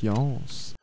Science.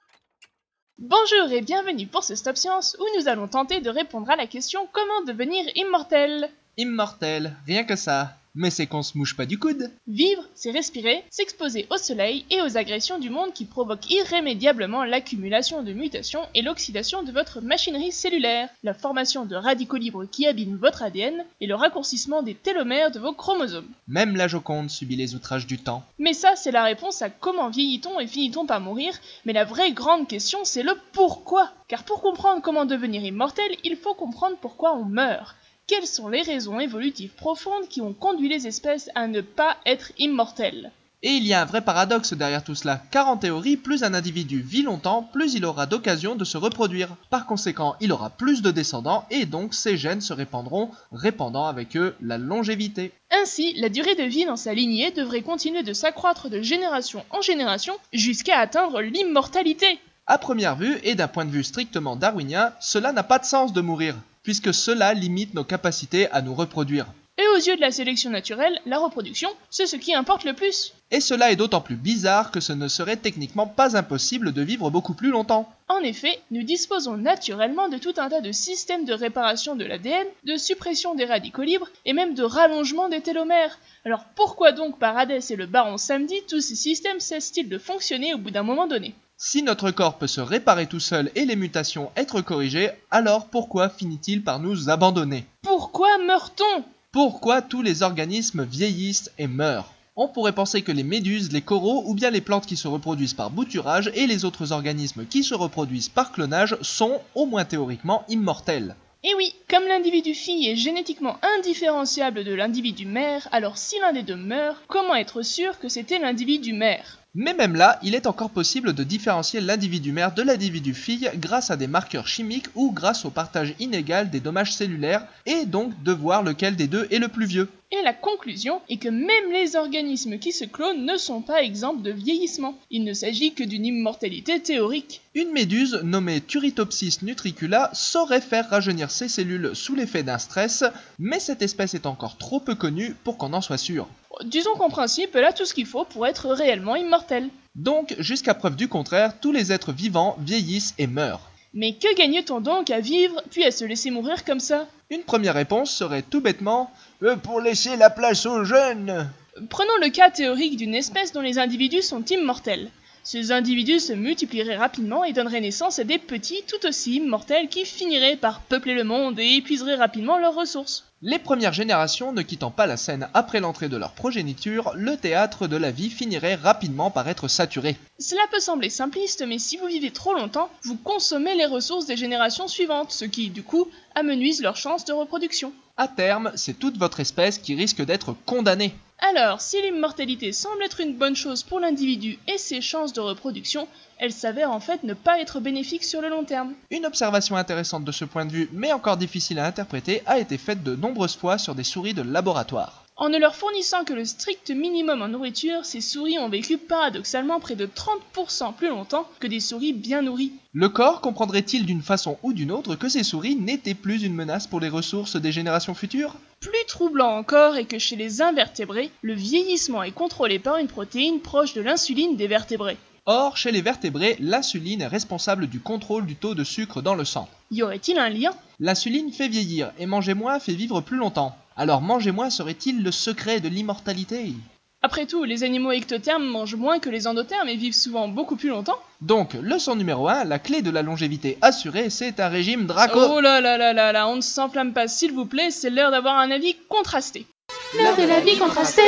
Bonjour et bienvenue pour ce Stop Science où nous allons tenter de répondre à la question comment devenir immortel. Immortel, rien que ça. Mais c'est qu'on se mouche pas du coude. Vivre, c'est respirer, s'exposer au soleil et aux agressions du monde qui provoquent irrémédiablement l'accumulation de mutations et l'oxydation de votre machinerie cellulaire, la formation de radicaux libres qui abîment votre ADN et le raccourcissement des télomères de vos chromosomes. Même la Joconde subit les outrages du temps. Mais ça, c'est la réponse à comment vieillit-on et finit-on par mourir, mais la vraie grande question, c'est le pourquoi. Car pour comprendre comment devenir immortel, il faut comprendre pourquoi on meurt. Quelles sont les raisons évolutives profondes qui ont conduit les espèces à ne pas être immortelles? Et il y a un vrai paradoxe derrière tout cela, car en théorie, plus un individu vit longtemps, plus il aura d'occasions de se reproduire. Par conséquent, il aura plus de descendants et donc ses gènes se répandront, répandant avec eux la longévité. Ainsi, la durée de vie dans sa lignée devrait continuer de s'accroître de génération en génération jusqu'à atteindre l'immortalité. À première vue, et d'un point de vue strictement darwinien, cela n'a pas de sens de mourir, puisque cela limite nos capacités à nous reproduire. Et aux yeux de la sélection naturelle, la reproduction, c'est ce qui importe le plus. Et cela est d'autant plus bizarre que ce ne serait techniquement pas impossible de vivre beaucoup plus longtemps. En effet, nous disposons naturellement de tout un tas de systèmes de réparation de l'ADN, de suppression des radicaux libres et même de rallongement des télomères. Alors pourquoi donc par Hadès et le baron Samedi tous ces systèmes cessent-ils de fonctionner au bout d'un moment donné ? Si notre corps peut se réparer tout seul et les mutations être corrigées, alors pourquoi finit-il par nous abandonner ? Pourquoi meurt-on ? Pourquoi tous les organismes vieillissent et meurent ? On pourrait penser que les méduses, les coraux ou bien les plantes qui se reproduisent par bouturage et les autres organismes qui se reproduisent par clonage sont, au moins théoriquement, immortels. Et oui, comme l'individu fille est génétiquement indifférenciable de l'individu mère, alors si l'un des deux meurt, comment être sûr que c'était l'individu mère ? Mais même là, il est encore possible de différencier l'individu mère de l'individu fille grâce à des marqueurs chimiques ou grâce au partage inégal des dommages cellulaires, et donc de voir lequel des deux est le plus vieux. Et la conclusion est que même les organismes qui se clonent ne sont pas exempts de vieillissement. Il ne s'agit que d'une immortalité théorique. Une méduse nommée Turritopsis nutricula saurait faire rajeunir ses cellules sous l'effet d'un stress, mais cette espèce est encore trop peu connue pour qu'on en soit sûr. Disons qu'en principe, elle a tout ce qu'il faut pour être réellement immortelle. Donc, jusqu'à preuve du contraire, tous les êtres vivants vieillissent et meurent. Mais que gagne-t-on donc à vivre puis à se laisser mourir comme ça ? Une première réponse serait tout bêtement « pour laisser la place aux jeunes ». Prenons le cas théorique d'une espèce dont les individus sont immortels. Ces individus se multiplieraient rapidement et donneraient naissance à des petits tout aussi immortels qui finiraient par peupler le monde et épuiseraient rapidement leurs ressources. Les premières générations ne quittant pas la scène après l'entrée de leur progéniture, le théâtre de la vie finirait rapidement par être saturé. Cela peut sembler simpliste, mais si vous vivez trop longtemps, vous consommez les ressources des générations suivantes, ce qui, du coup, amenuise leurs chances de reproduction. À terme, c'est toute votre espèce qui risque d'être condamnée. Alors, si l'immortalité semble être une bonne chose pour l'individu et ses chances de reproduction, elle s'avère en fait ne pas être bénéfique sur le long terme. Une observation intéressante de ce point de vue, mais encore difficile à interpréter, a été faite de nombreuses fois sur des souris de laboratoire. En ne leur fournissant que le strict minimum en nourriture, ces souris ont vécu paradoxalement près de 30% plus longtemps que des souris bien nourries. Le corps comprendrait-il d'une façon ou d'une autre que ces souris n'étaient plus une menace pour les ressources des générations futures ? Plus troublant encore est que chez les invertébrés, le vieillissement est contrôlé par une protéine proche de l'insuline des vertébrés. Or, chez les vertébrés, l'insuline est responsable du contrôle du taux de sucre dans le sang. Y aurait-il un lien ? L'insuline fait vieillir et manger moins fait vivre plus longtemps. Alors manger moins serait-il le secret de l'immortalité ? Après tout, les animaux ectothermes mangent moins que les endothermes et vivent souvent beaucoup plus longtemps. Donc, leçon numéro 1, la clé de la longévité assurée, c'est un régime draco... Oh là là là là là, on ne s'enflamme pas s'il vous plaît, c'est l'heure d'avoir un avis contrasté. L'heure de la vie contrastée.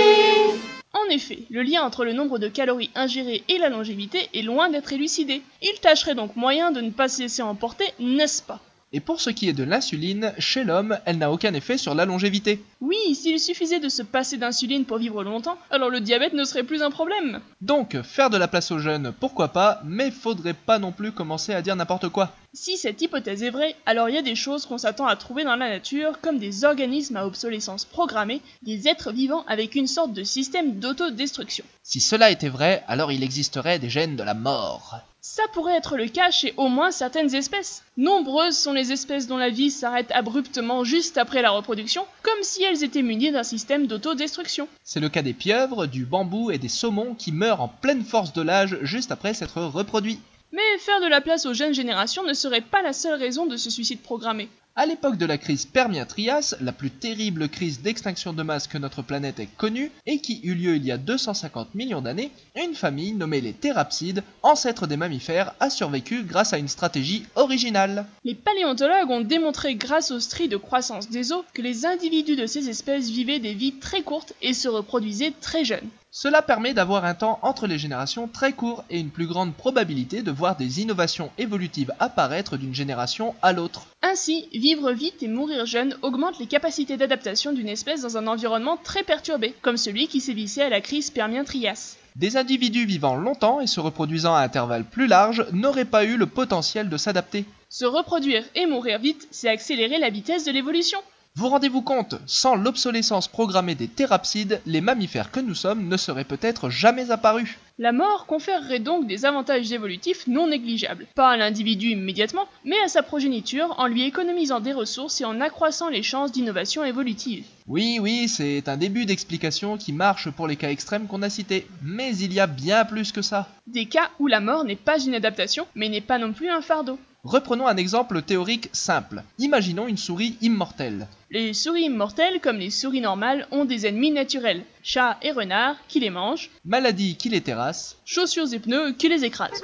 En effet, le lien entre le nombre de calories ingérées et la longévité est loin d'être élucidé. Il tâcherait donc moyen de ne pas se laisser emporter, n'est-ce pas ? Et pour ce qui est de l'insuline, chez l'homme, elle n'a aucun effet sur la longévité. Oui, s'il suffisait de se passer d'insuline pour vivre longtemps, alors le diabète ne serait plus un problème. Donc, faire de la place aux jeunes, pourquoi pas, mais faudrait pas non plus commencer à dire n'importe quoi. Si cette hypothèse est vraie, alors il y a des choses qu'on s'attend à trouver dans la nature, comme des organismes à obsolescence programmée, des êtres vivants avec une sorte de système d'autodestruction. Si cela était vrai, alors il existerait des gènes de la mort. Ça pourrait être le cas chez au moins certaines espèces. Nombreuses sont les espèces dont la vie s'arrête abruptement juste après la reproduction, comme si elles étaient munies d'un système d'autodestruction. C'est le cas des pieuvres, du bambou et des saumons qui meurent en pleine force de l'âge juste après s'être reproduits. Mais faire de la place aux jeunes générations ne serait pas la seule raison de ce suicide programmé. À l'époque de la crise Permien-Trias, la plus terrible crise d'extinction de masse que notre planète ait connue et qui eut lieu il y a 250 millions d'années, une famille nommée les thérapsides, ancêtres des mammifères, a survécu grâce à une stratégie originale. Les paléontologues ont démontré grâce aux stries de croissance des os que les individus de ces espèces vivaient des vies très courtes et se reproduisaient très jeunes. Cela permet d'avoir un temps entre les générations très court et une plus grande probabilité de voir des innovations évolutives apparaître d'une génération à l'autre. Ainsi, vivre vite et mourir jeune augmente les capacités d'adaptation d'une espèce dans un environnement très perturbé, comme celui qui sévissait à la crise Permien-Trias. Des individus vivant longtemps et se reproduisant à intervalles plus larges n'auraient pas eu le potentiel de s'adapter. Se reproduire et mourir vite, c'est accélérer la vitesse de l'évolution. Vous rendez-vous compte, sans l'obsolescence programmée des thérapsides, les mammifères que nous sommes ne seraient peut-être jamais apparus. La mort conférerait donc des avantages évolutifs non négligeables, pas à l'individu immédiatement, mais à sa progéniture en lui économisant des ressources et en accroissant les chances d'innovation évolutive. Oui, c'est un début d'explication qui marche pour les cas extrêmes qu'on a cités, mais il y a bien plus que ça. Des cas où la mort n'est pas une adaptation, mais n'est pas non plus un fardeau. Reprenons un exemple théorique simple. Imaginons une souris immortelle. Les souris immortelles, comme les souris normales, ont des ennemis naturels, chats et renards qui les mangent, Maladies qui les terrassent. chaussures et pneus qui les écrasent.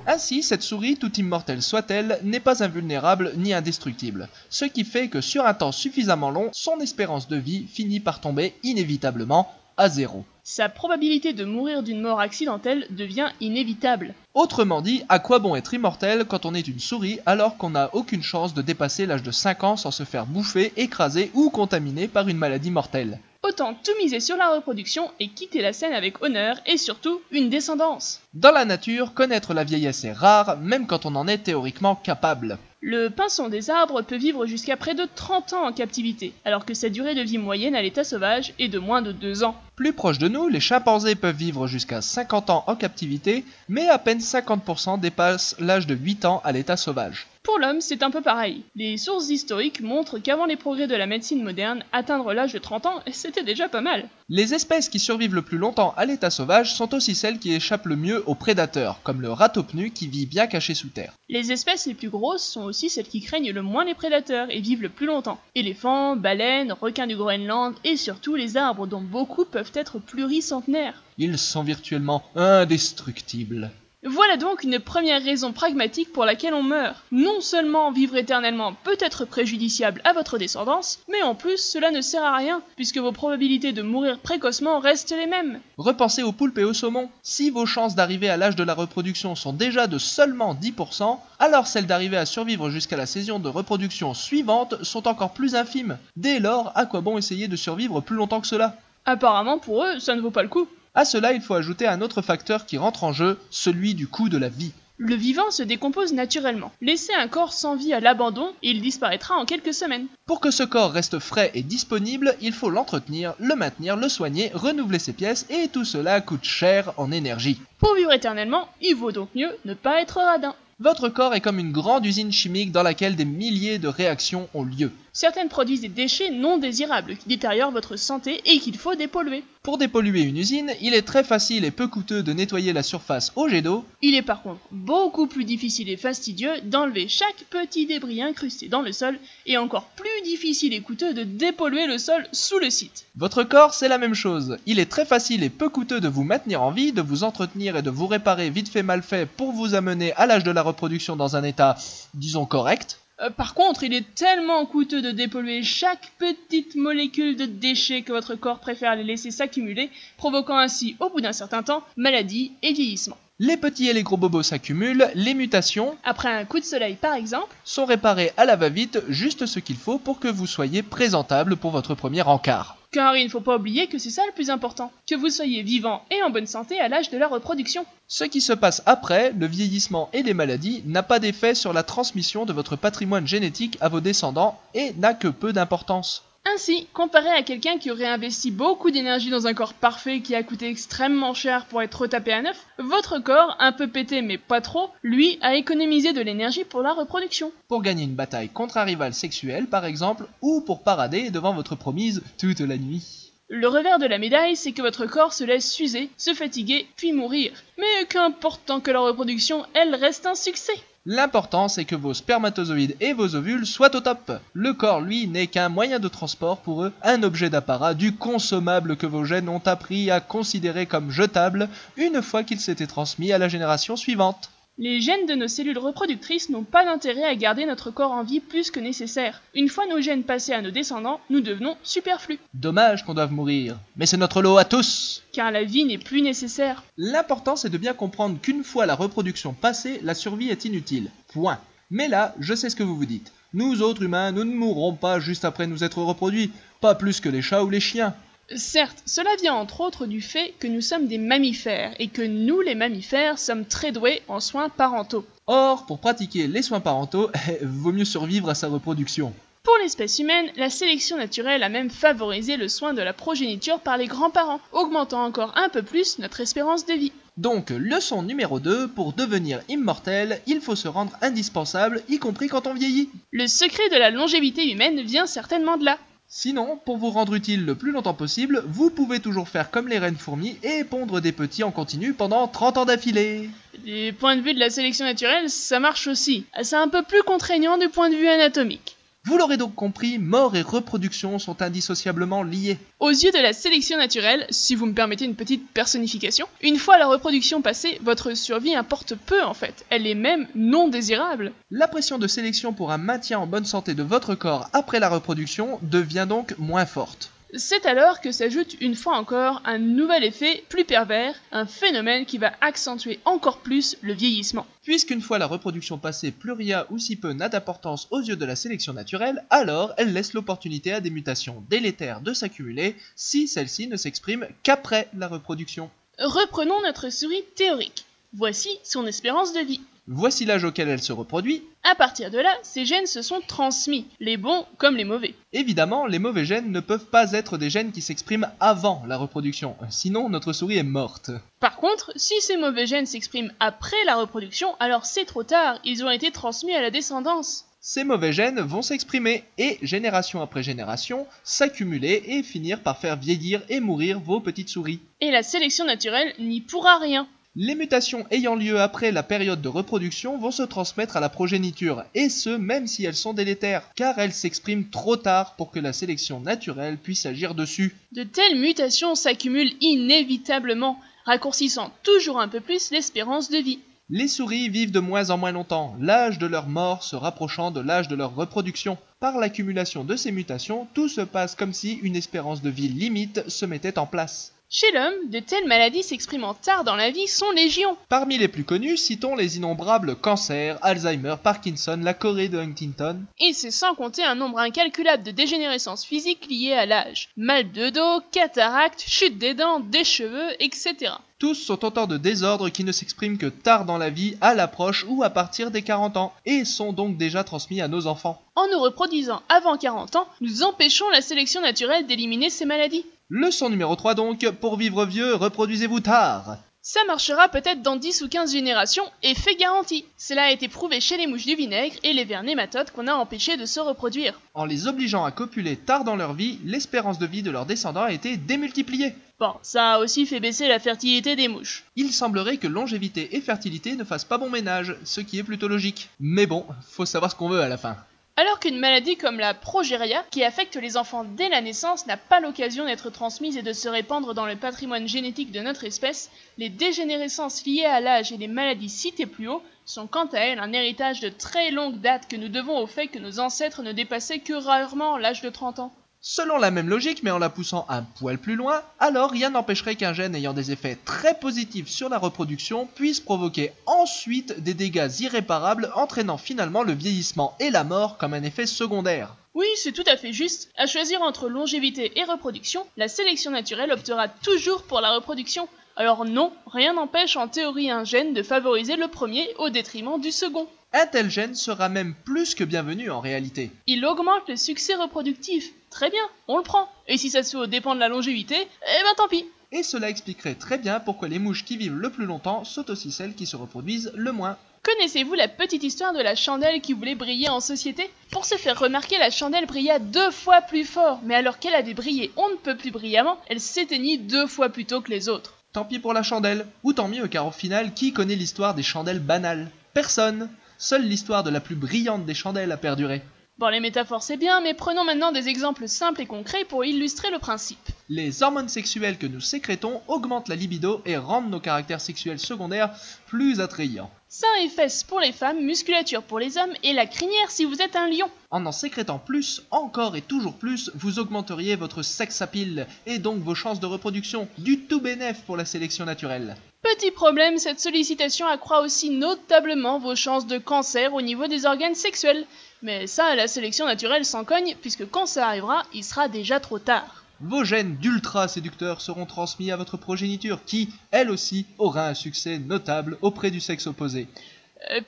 Ainsi, cette souris, toute immortelle soit-elle, n'est pas invulnérable ni indestructible, ce qui fait que sur un temps suffisamment long, son espérance de vie finit par tomber inévitablement à zéro. Sa probabilité de mourir d'une mort accidentelle devient inévitable. Autrement dit, à quoi bon être immortel quand on est une souris alors qu'on n'a aucune chance de dépasser l'âge de 5 ans sans se faire bouffer, écraser ou contaminer par une maladie mortelle? Autant tout miser sur la reproduction et quitter la scène avec honneur et surtout une descendance. Dans la nature, connaître la vieillesse est rare, même quand on en est théoriquement capable. Le pinson des arbres peut vivre jusqu'à près de 30 ans en captivité, alors que sa durée de vie moyenne à l'état sauvage est de moins de 2 ans. Plus proche de nous, les chimpanzés peuvent vivre jusqu'à 50 ans en captivité, mais à peine 50% dépassent l'âge de 8 ans à l'état sauvage. Pour l'homme, c'est un peu pareil. Les sources historiques montrent qu'avant les progrès de la médecine moderne, atteindre l'âge de 30 ans, c'était déjà pas mal. Les espèces qui survivent le plus longtemps à l'état sauvage sont aussi celles qui échappent le mieux aux prédateurs, comme le ratopnu qui vit bien caché sous terre. Les espèces les plus grosses sont aussi celles qui craignent le moins les prédateurs et vivent le plus longtemps. Éléphants, baleines, requins du Groenland et surtout les arbres dont beaucoup peuvent être pluricentenaires. Ils sont virtuellement indestructibles. Voilà donc une première raison pragmatique pour laquelle on meurt. Non seulement vivre éternellement peut être préjudiciable à votre descendance, mais en plus cela ne sert à rien, puisque vos probabilités de mourir précocement restent les mêmes. Repensez aux poulpes et aux saumons. Si vos chances d'arriver à l'âge de la reproduction sont déjà de seulement 10%, alors celles d'arriver à survivre jusqu'à la saison de reproduction suivante sont encore plus infimes. Dès lors, à quoi bon essayer de survivre plus longtemps que cela? Apparemment pour eux, ça ne vaut pas le coup. À cela, il faut ajouter un autre facteur qui rentre en jeu, celui du coût de la vie. Le vivant se décompose naturellement. Laissez un corps sans vie à l'abandon et il disparaîtra en quelques semaines. Pour que ce corps reste frais et disponible, il faut l'entretenir, le maintenir, le soigner, renouveler ses pièces et tout cela coûte cher en énergie. Pour vivre éternellement, il vaut donc mieux ne pas être radin. Votre corps est comme une grande usine chimique dans laquelle des milliers de réactions ont lieu. Certaines produisent des déchets non désirables qui détériorent votre santé et qu'il faut dépolluer. Pour dépolluer une usine, il est très facile et peu coûteux de nettoyer la surface au jet d'eau. Il est par contre beaucoup plus difficile et fastidieux d'enlever chaque petit débris incrusté dans le sol et encore plus difficile et coûteux de dépolluer le sol sous le site. Votre corps, c'est la même chose. Il est très facile et peu coûteux de vous maintenir en vie, de vous entretenir et de vous réparer vite fait mal fait pour vous amener à l'âge de la reproduction dans un état, disons, correct. Par contre, il est tellement coûteux de dépolluer chaque petite molécule de déchets que votre corps préfère les laisser s'accumuler, provoquant ainsi, au bout d'un certain temps, maladie et vieillissement. Les petits et les gros bobos s'accumulent, les mutations, après un coup de soleil par exemple, sont réparées à la va-vite, juste ce qu'il faut pour que vous soyez présentable pour votre premier encart. Car il ne faut pas oublier que c'est ça le plus important, que vous soyez vivant et en bonne santé à l'âge de la reproduction. Ce qui se passe après, le vieillissement et les maladies, n'a pas d'effet sur la transmission de votre patrimoine génétique à vos descendants et n'a que peu d'importance. Ainsi, comparé à quelqu'un qui aurait investi beaucoup d'énergie dans un corps parfait qui a coûté extrêmement cher pour être retapé à neuf, votre corps, un peu pété mais pas trop, lui, a économisé de l'énergie pour la reproduction. Pour gagner une bataille contre un rival sexuel par exemple, ou pour parader devant votre promise toute la nuit. Le revers de la médaille, c'est que votre corps se laisse s'user, se fatiguer, puis mourir. Mais qu'importe tant que la reproduction, elle reste un succès. L'important c'est que vos spermatozoïdes et vos ovules soient au top. Le corps lui n'est qu'un moyen de transport pour eux, un objet d'apparat, du consommable que vos gènes ont appris à considérer comme jetable une fois qu'il s'était transmis à la génération suivante. Les gènes de nos cellules reproductrices n'ont pas d'intérêt à garder notre corps en vie plus que nécessaire. Une fois nos gènes passés à nos descendants, nous devenons superflus. Dommage qu'on doive mourir, mais c'est notre lot à tous. Car la vie n'est plus nécessaire. L'important c'est de bien comprendre qu'une fois la reproduction passée, la survie est inutile. Point. Mais là, je sais ce que vous vous dites. Nous autres humains, nous ne mourrons pas juste après nous être reproduits, pas plus que les chats ou les chiens. Certes, cela vient entre autres du fait que nous sommes des mammifères et que nous, les mammifères, sommes très doués en soins parentaux. Or, pour pratiquer les soins parentaux, vaut mieux survivre à sa reproduction. Pour l'espèce humaine, la sélection naturelle a même favorisé le soin de la progéniture par les grands-parents, augmentant encore un peu plus notre espérance de vie. Donc, leçon numéro 2, pour devenir immortel, il faut se rendre indispensable, y compris quand on vieillit. Le secret de la longévité humaine vient certainement de là. Sinon, pour vous rendre utile le plus longtemps possible, vous pouvez toujours faire comme les reines fourmis et pondre des petits en continu pendant 30 ans d'affilée. Du point de vue de la sélection naturelle, ça marche aussi. C'est un peu plus contraignant du point de vue anatomique. Vous l'aurez donc compris, mort et reproduction sont indissociablement liés. Aux yeux de la sélection naturelle, si vous me permettez une petite personnification, une fois la reproduction passée, votre survie importe peu en fait. Elle est même non désirable. La pression de sélection pour un maintien en bonne santé de votre corps après la reproduction devient donc moins forte. C'est alors que s'ajoute une fois encore un nouvel effet plus pervers, un phénomène qui va accentuer encore plus le vieillissement. Puisqu'une fois la reproduction passée, plus rien ou si peu n'a d'importance aux yeux de la sélection naturelle, alors elle laisse l'opportunité à des mutations délétères de s'accumuler si celles-ci ne s'expriment qu'après la reproduction. Reprenons notre souris théorique. Voici son espérance de vie. Voici l'âge auquel elle se reproduit. À partir de là, ces gènes se sont transmis, les bons comme les mauvais. Évidemment, les mauvais gènes ne peuvent pas être des gènes qui s'expriment avant la reproduction, sinon notre souris est morte. Par contre, si ces mauvais gènes s'expriment après la reproduction, alors c'est trop tard, ils ont été transmis à la descendance. Ces mauvais gènes vont s'exprimer et, génération après génération, s'accumuler et finir par faire vieillir et mourir vos petites souris. Et la sélection naturelle n'y pourra rien. Les mutations ayant lieu après la période de reproduction vont se transmettre à la progéniture, et ce même si elles sont délétères, car elles s'expriment trop tard pour que la sélection naturelle puisse agir dessus. De telles mutations s'accumulent inévitablement, raccourcissant toujours un peu plus l'espérance de vie. Les souris vivent de moins en moins longtemps, l'âge de leur mort se rapprochant de l'âge de leur reproduction. Par l'accumulation de ces mutations, tout se passe comme si une espérance de vie limite se mettait en place. Chez l'homme, de telles maladies s'exprimant tard dans la vie sont légion. Parmi les plus connus, citons les innombrables cancers, Alzheimer, Parkinson, la Corée de Huntington. Et c'est sans compter un nombre incalculable de dégénérescences physiques liées à l'âge. Mal de dos, cataracte, chute des dents, des cheveux, etc. Tous sont autant de désordres qui ne s'expriment que tard dans la vie, à l'approche ou à partir des 40 ans, et sont donc déjà transmis à nos enfants. En nous reproduisant avant 40 ans, nous empêchons la sélection naturelle d'éliminer ces maladies. Leçon numéro 3 donc, pour vivre vieux, reproduisez-vous tard. Ça marchera peut-être dans 10 ou 15 générations, effet garanti. Cela a été prouvé chez les mouches du vinaigre et les vers nématodes qu'on a empêchés de se reproduire. En les obligeant à copuler tard dans leur vie, l'espérance de vie de leurs descendants a été démultipliée. Bon, ça a aussi fait baisser la fertilité des mouches. Il semblerait que longévité et fertilité ne fassent pas bon ménage, ce qui est plutôt logique. Mais bon, faut savoir ce qu'on veut à la fin. Alors qu'une maladie comme la progéria, qui affecte les enfants dès la naissance, n'a pas l'occasion d'être transmise et de se répandre dans le patrimoine génétique de notre espèce, les dégénérescences liées à l'âge et les maladies citées plus haut sont quant à elles un héritage de très longue date que nous devons au fait que nos ancêtres ne dépassaient que rarement l'âge de 30 ans. Selon la même logique, mais en la poussant un poil plus loin, alors rien n'empêcherait qu'un gène ayant des effets très positifs sur la reproduction puisse provoquer ensuite des dégâts irréparables, entraînant finalement le vieillissement et la mort comme un effet secondaire. Oui, c'est tout à fait juste. À choisir entre longévité et reproduction, la sélection naturelle optera toujours pour la reproduction. Alors non, rien n'empêche en théorie un gène de favoriser le premier au détriment du second. Un tel gène sera même plus que bienvenu en réalité. Il augmente le succès reproductif. très bien, on le prend. Et si ça se fait aux dépens de la longévité, eh ben tant pis. Et cela expliquerait très bien pourquoi les mouches qui vivent le plus longtemps sont aussi celles qui se reproduisent le moins. Connaissez-vous la petite histoire de la chandelle qui voulait briller en société? Pour se faire remarquer, la chandelle brilla 2 fois plus fort, mais alors qu'elle avait brillé on ne peut plus brillamment, elle s'éteignit 2 fois plus tôt que les autres. Tant pis pour la chandelle, ou tant mieux car au final, qui connaît l'histoire des chandelles banales? Personne. Seule l'histoire de la plus brillante des chandelles a perduré. Bon, les métaphores c'est bien, mais prenons maintenant des exemples simples et concrets pour illustrer le principe. Les hormones sexuelles que nous sécrétons augmentent la libido et rendent nos caractères sexuels secondaires plus attrayants. Seins et fesses pour les femmes, musculature pour les hommes et la crinière si vous êtes un lion. En sécrétant plus, encore et toujours plus, vous augmenteriez votre sex appeal et donc vos chances de reproduction, du tout bénef pour la sélection naturelle. Petit problème, cette sollicitation accroît aussi notablement vos chances de cancer au niveau des organes sexuels. Mais ça, la sélection naturelle s'en cogne, puisque quand ça arrivera, il sera déjà trop tard. Vos gènes d'ultra séducteurs seront transmis à votre progéniture qui, elle aussi, aura un succès notable auprès du sexe opposé.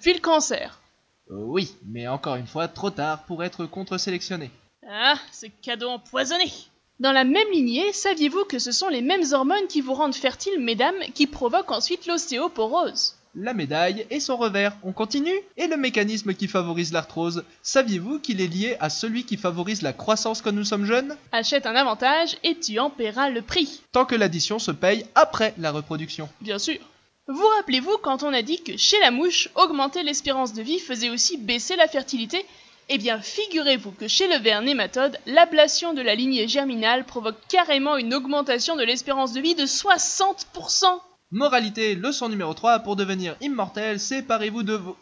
Puis le cancer. Oui, mais encore une fois, trop tard pour être contre-sélectionné. Ah, ce cadeau empoisonné! Dans la même lignée, saviez-vous que ce sont les mêmes hormones qui vous rendent fertiles, mesdames, qui provoquent ensuite l'ostéoporose? La médaille et son revers, on continue? Et le mécanisme qui favorise l'arthrose, saviez-vous qu'il est lié à celui qui favorise la croissance quand nous sommes jeunes? Achète un avantage et tu en paieras le prix. Tant que l'addition se paye après la reproduction. Bien sûr. Vous rappelez-vous quand on a dit que chez la mouche, augmenter l'espérance de vie faisait aussi baisser la fertilité? Eh bien, figurez-vous que chez le ver nématode, l'ablation de la lignée germinale provoque carrément une augmentation de l'espérance de vie de 60%. Moralité, leçon numéro 3, pour devenir immortel, séparez-vous de vos...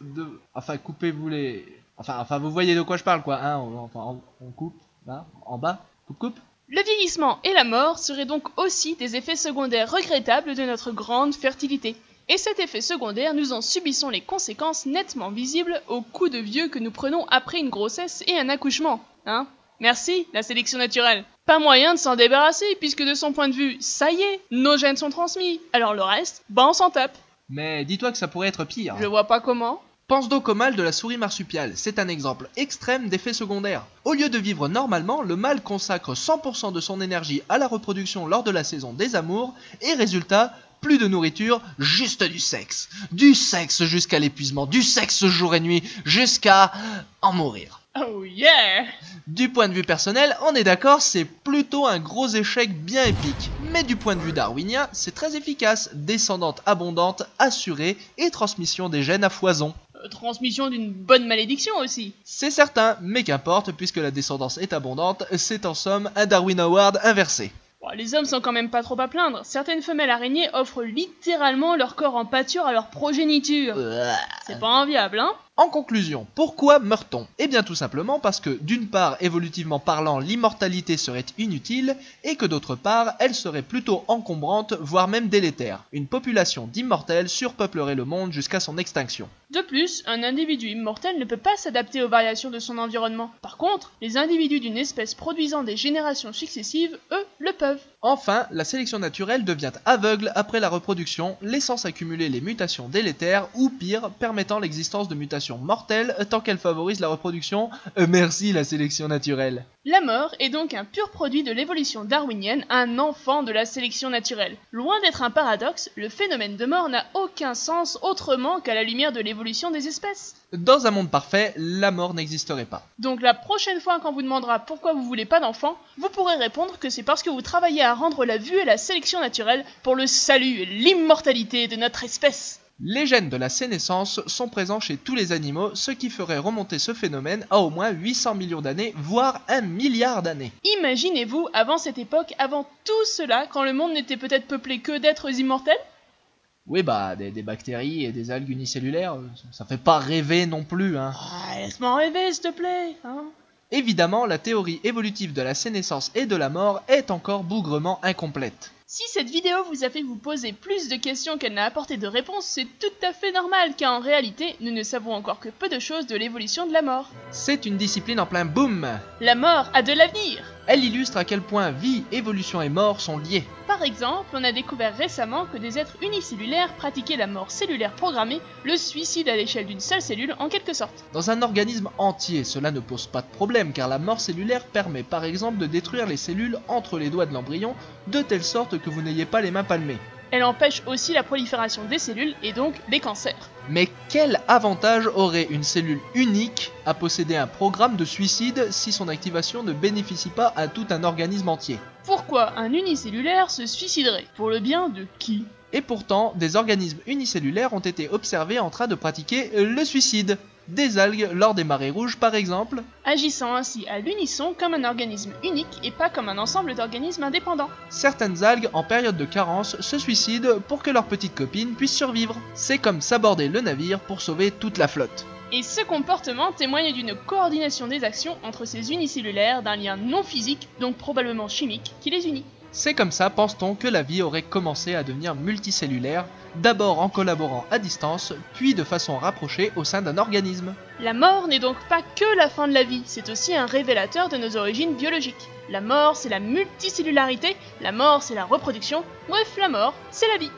Enfin, coupez-vous les... Enfin, vous voyez de quoi je parle, quoi, hein, on coupe, là, en bas, coupe. Le vieillissement et la mort seraient donc aussi des effets secondaires regrettables de notre grande fertilité. Et cet effet secondaire, nous en subissons les conséquences nettement visibles au coup de vieux que nous prenons après une grossesse et un accouchement, hein? Merci, la sélection naturelle. Pas moyen de s'en débarrasser, puisque de son point de vue, ça y est, nos gènes sont transmis. Alors le reste, on s'en tape. Mais dis-toi que ça pourrait être pire. Je vois pas comment. Pense donc au mâle de la souris marsupiale, c'est un exemple extrême d'effet secondaire. Au lieu de vivre normalement, le mâle consacre 100% de son énergie à la reproduction lors de la saison des amours, et résultat, plus de nourriture, juste du sexe. Du sexe jusqu'à l'épuisement, du sexe jour et nuit, jusqu'à en mourir. Oh yeah! Du point de vue personnel, on est d'accord, c'est plutôt un gros échec bien épique. Mais du point de vue darwinien, c'est très efficace, descendante abondante, assurée et transmission des gènes à foison. Transmission d'une bonne malédiction aussi. C'est certain, mais qu'importe, puisque la descendance est abondante, c'est en somme un Darwin Award inversé. Bon, les hommes sont quand même pas trop à plaindre. Certaines femelles araignées offrent littéralement leur corps en pâture à leur progéniture. C'est pas enviable, hein? En conclusion, pourquoi meurt-on? Eh bien tout simplement parce que d'une part, évolutivement parlant, l'immortalité serait inutile, et que d'autre part, elle serait plutôt encombrante, voire même délétère. Une population d'immortels surpeuplerait le monde jusqu'à son extinction. De plus, un individu immortel ne peut pas s'adapter aux variations de son environnement. Par contre, les individus d'une espèce produisant des générations successives, eux, le peuvent. Enfin, la sélection naturelle devient aveugle après la reproduction, laissant s'accumuler les mutations délétères, ou pire, permettant l'existence de mutations mortelles tant qu'elles favorisent la reproduction. Merci la sélection naturelle. La mort est donc un pur produit de l'évolution darwinienne, un enfant de la sélection naturelle. Loin d'être un paradoxe, le phénomène de mort n'a aucun sens autrement qu'à la lumière de l'évolution des espèces. Dans un monde parfait, la mort n'existerait pas. Donc la prochaine fois qu'on vous demandera pourquoi vous voulez pas d'enfants, vous pourrez répondre que c'est parce que vous travaillez à rendre la vue et la sélection naturelle pour le salut et l'immortalité de notre espèce. Les gènes de la sénescence sont présents chez tous les animaux, ce qui ferait remonter ce phénomène à au moins 800 millions d'années, voire 1 milliard d'années. Imaginez-vous, avant cette époque, avant tout cela, quand le monde n'était peut-être peuplé que d'êtres immortels? Oui bah, des bactéries et des algues unicellulaires, ça fait pas rêver non plus, hein. Ah, laisse-moi rêver, s'il te plaît, hein. Évidemment, la théorie évolutive de la sénescence et de la mort est encore bougrement incomplète. Si cette vidéo vous a fait vous poser plus de questions qu'elle n'a apporté de réponses, c'est tout à fait normal, car en réalité, nous ne savons encore que peu de choses de l'évolution de la mort. C'est une discipline en plein boom. La mort a de l'avenir. Elle illustre à quel point vie, évolution et mort sont liées. Par Par exemple, on a découvert récemment que des êtres unicellulaires pratiquaient la mort cellulaire programmée, le suicide à l'échelle d'une seule cellule en quelque sorte. Dans un organisme entier, cela ne pose pas de problème car la mort cellulaire permet par exemple de détruire les cellules entre les doigts de l'embryon de telle sorte que vous n'ayez pas les mains palmées. Elle empêche aussi la prolifération des cellules et donc des cancers. Mais quel avantage aurait une cellule unique à posséder un programme de suicide si son activation ne bénéficie pas à tout un organisme entier? Pourquoi un unicellulaire se suiciderait? Pour le bien de qui? Et pourtant, des organismes unicellulaires ont été observés en train de pratiquer le suicide. Des algues lors des marées rouges par exemple. Agissant ainsi à l'unisson comme un organisme unique et pas comme un ensemble d'organismes indépendants. Certaines algues en période de carence se suicident pour que leurs petites copines puissent survivre. C'est comme s'aborder le navire pour sauver toute la flotte. Et ce comportement témoigne d'une coordination des actions entre ces unicellulaires, d'un lien non physique, donc probablement chimique, qui les unit. C'est comme ça, pense-t-on, que la vie aurait commencé à devenir multicellulaire, d'abord en collaborant à distance, puis de façon rapprochée au sein d'un organisme. La mort n'est donc pas que la fin de la vie, c'est aussi un révélateur de nos origines biologiques. La mort, c'est la multicellularité, la mort, c'est la reproduction, bref, la mort, c'est la vie.